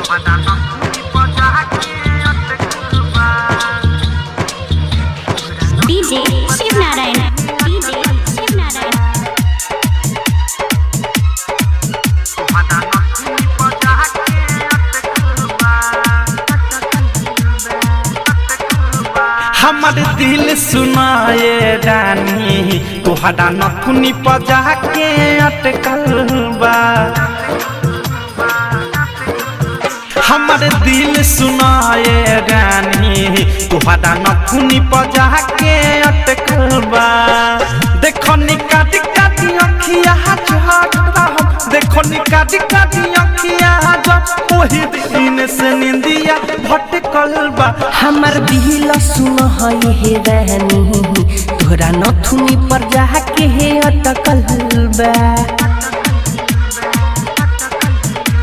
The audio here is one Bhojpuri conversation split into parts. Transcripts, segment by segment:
DJ Shiv Narayan. DJ Shiv Narayan. हमर दिल सुनाए रानी तोहरा नथुनी पजा के अटकल बा। हमर दिल सुनाए रानी तोहरा नथुनी पजा के अटकल बा। देखो निकाटी काटी अखिया देखो निकाटी काटी अखिया ओही दिन से निंदिया भटकल बा। हमर दिल सुन हे रानी तोहरा नथुनी पर जाके हे अटकल बा।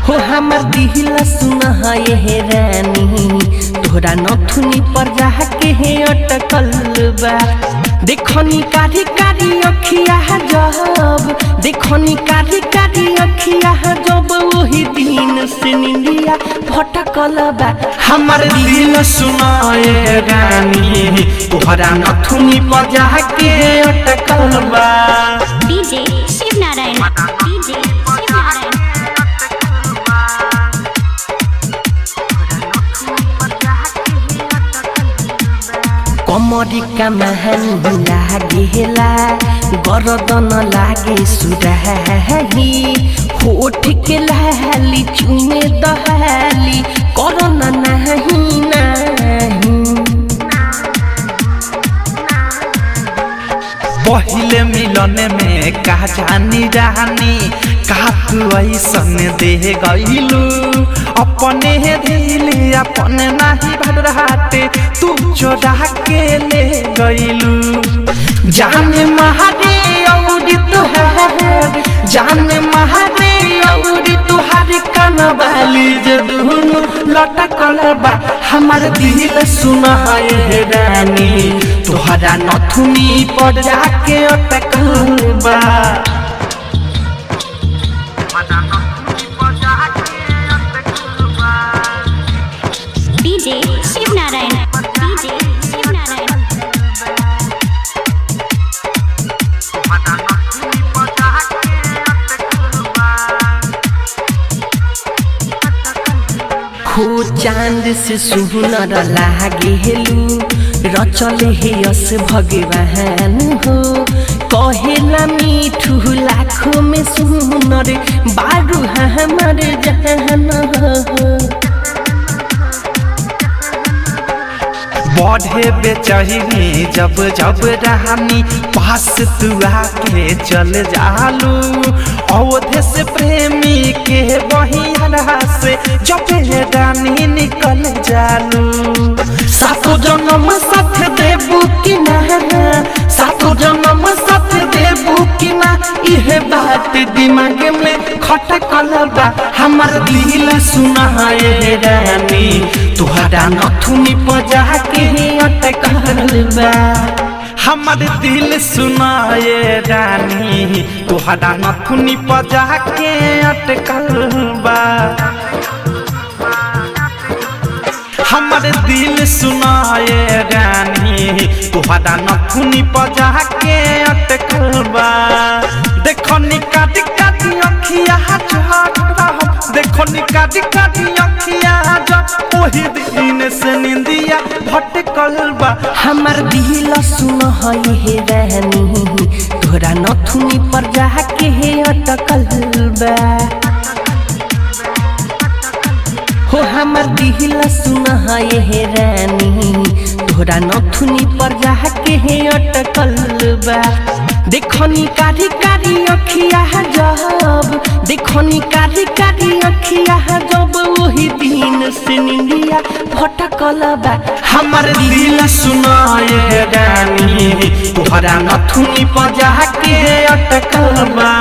हो हमर दिल सुन हे रानी तोहरा नथुनी पर जाके हे अटकल बा। देखनी कारी कारी अखिया जब देखनी कारी कारी अखिया जब वही दिन से निंदिया भटकल बा। हमर दिल सुनाए रानी तोहरा नथुनी पजा के अटकल बा। DJ Shiv Narayan. DJ Shiv Narayan. कमरी का महन लागेला गरदन लागे सुराही होठ के लाली चुमे दहाली करना नहीं नहीं। पहले मिलन में कहा जानी रानी का तू ऐसन दे गईलू अपने दिल अपने नहीं भरहाते तू चोरा के ले गईलू। जाने महारे और तुहार जाने महारे और तुहार कनवाली जे दुनु लटकल बा। हमर दिल सुनाए रानी तोहरा नथुनी पर जाके अटकल बा। DJ Shiv Narayan. DJ Shiv Narayan. हो चांद से सुनर लागेलू रचल हे यस भगवान हो कहेला मीठू लाखों में सुनर बारू हमर जहान हो। बढ़े बेचैनी जब जब रानी पास तू आके चल जालू अवधे से प्रेमी के बहिया से जब रानी निकल जालू। सातो जन्म साथ देबू कि ना सातो जन्म साथ देबू कि ना इहे बात दिमाग में खटकल बा। हमर दिल सुनाए रानी तोहरा नथुनी पजा के अटकल बा। हमर दिल सुनाए रानी तोहरा नथुनी पजा के अटकल बा। हमर दिल सुनाए रानी तोहरा नथुनी पजा के अटकल बा। देखो निकाटी काटी अखिया देखो निकाटी काटी अखिया ओही दिन से निंदिया भटकल बा। हमर दिल सुन हे रानी तोहरा नथुनी पर जाके हे अटकल बा। हो हमर दिल सुन हे रानी तोहरा नथुनी पर जाके हे अटकल बा। देखनी कारी कारी अखिया जब देखनी कारी कारी अखिया जब वही दिन से निंदिया भटकल बा। हमर दिल सुनाए रानी तोहरा नथुनी पजा के अटकल बा।